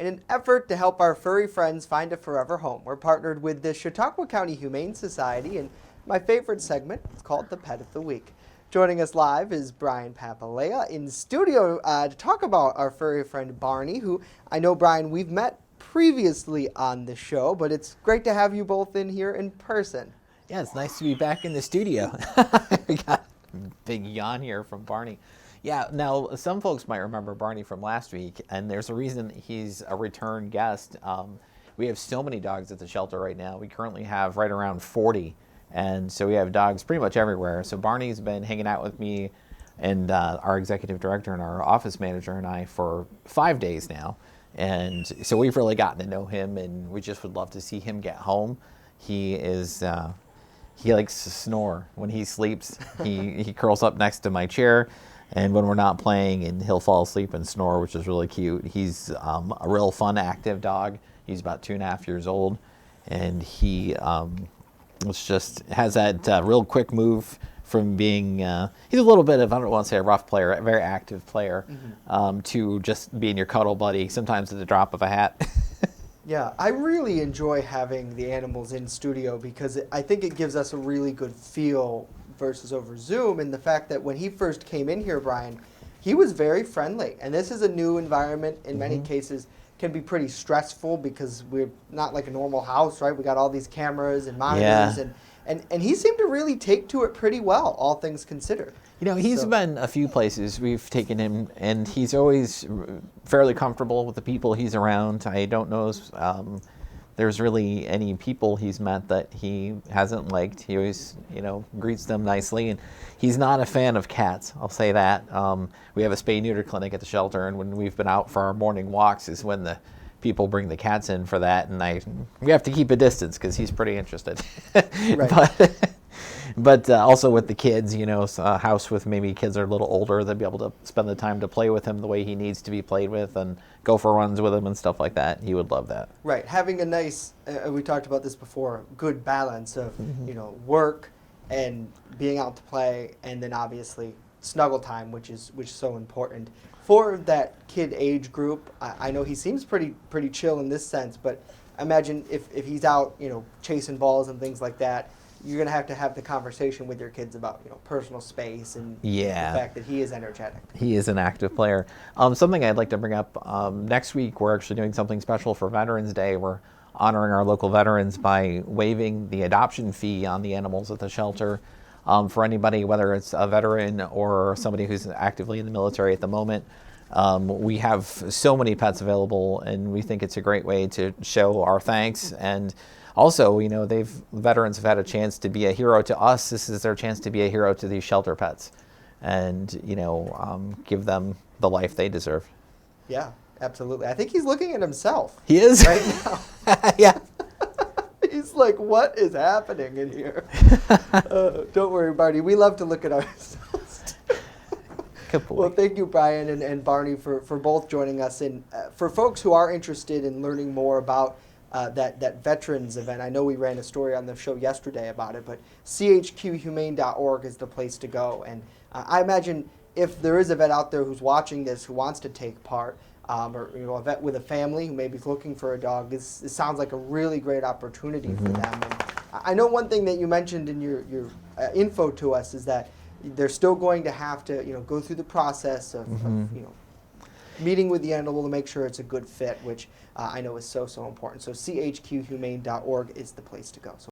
In an effort to help our furry friends find a forever home, we're partnered with the Chautauqua County Humane Society, and my favorite segment is called the Pet of the Week. Joining us live is Brian Papalea in studio to talk about our furry friend Barney, who I know, Brian, we've met previously on the show, but it's great to have you both in here in person. Yeah, it's nice to be back in the studio. We got a big yawn here from Barney. Yeah, now some folks might remember Barney from last week, and there's a reason he's a return guest. We have so many dogs at the shelter right now. We currently have right around 40, and so we have dogs pretty much everywhere. So Barney's been hanging out with me and our executive director and our office manager and I for 5 days now. And so we've really gotten to know him, and we just would love to see him get home. He is... He likes to snore when he sleeps. He curls up next to my chair, and when we're not playing, and he'll fall asleep and snore, which is really cute. He's a real fun, active dog. He's about 2.5 years old, and he has that real quick move from being, he's a little bit of, I don't want to say a rough player, a very active player, to just being your cuddle buddy, sometimes at the drop of a hat. Yeah, I really enjoy having the animals in studio because I think it gives us a really good feel versus over Zoom. And the fact that when he first came in here, Brian, he was very friendly. And this is a new environment. In many cases, can be pretty stressful because we're not like a normal house, right? We got all these cameras and monitors, and he seemed to really take to it pretty well, all things considered. You know, he's been a few places we've taken him, and he's always fairly comfortable with the people he's around. I don't know if there's really any people he's met that he hasn't liked. He always, greets them nicely, and he's not a fan of cats, I'll say that. We have a spay-neuter clinic at the shelter, and when we've been out for our morning walks is when the people bring the cats in for that, and we have to keep a distance because he's pretty interested. Right. But also with the kids, a house with maybe kids are a little older, they'll be able to spend the time to play with him the way he needs to be played with and go for runs with him and stuff like that. He would love that. Right. Having a nice, we talked about this before, good balance of, work and being out to play, and then obviously snuggle time, which is so important. For that kid age group, I know he seems pretty chill in this sense, but imagine if he's out, chasing balls and things like that, you're going to have the conversation with your kids about, personal space and the fact that he is energetic. He is an active player. Something I'd like to bring up, next week we're actually doing something special for Veterans Day. We're honoring our local veterans by waiving the adoption fee on the animals at the shelter. For anybody, whether it's a veteran or somebody who's actively in the military at the moment. We have so many pets available, and we think it's a great way to show our thanks. And also, veterans have had a chance to be a hero to us. This is their chance to be a hero to these shelter pets and, give them the life they deserve. Yeah, absolutely. I think he's looking at himself. He is? Right now. Yeah. He's like, what is happening in here? Don't worry, Barney. We love to look at ourselves. Well, thank you, Brian and Barney, for both joining us. And for folks who are interested in learning more about that veterans event, I know we ran a story on the show yesterday about it, but chqhumane.org is the place to go. And I imagine if there is a vet out there who's watching this who wants to take part, or a vet with a family who may be looking for a dog, this sounds like a really great opportunity for them. And I know one thing that you mentioned in your info to us is that they're still going to have to go through the process of meeting with the animal to make sure it's a good fit, which I know is so important. So chqhumane.org is the place to go. So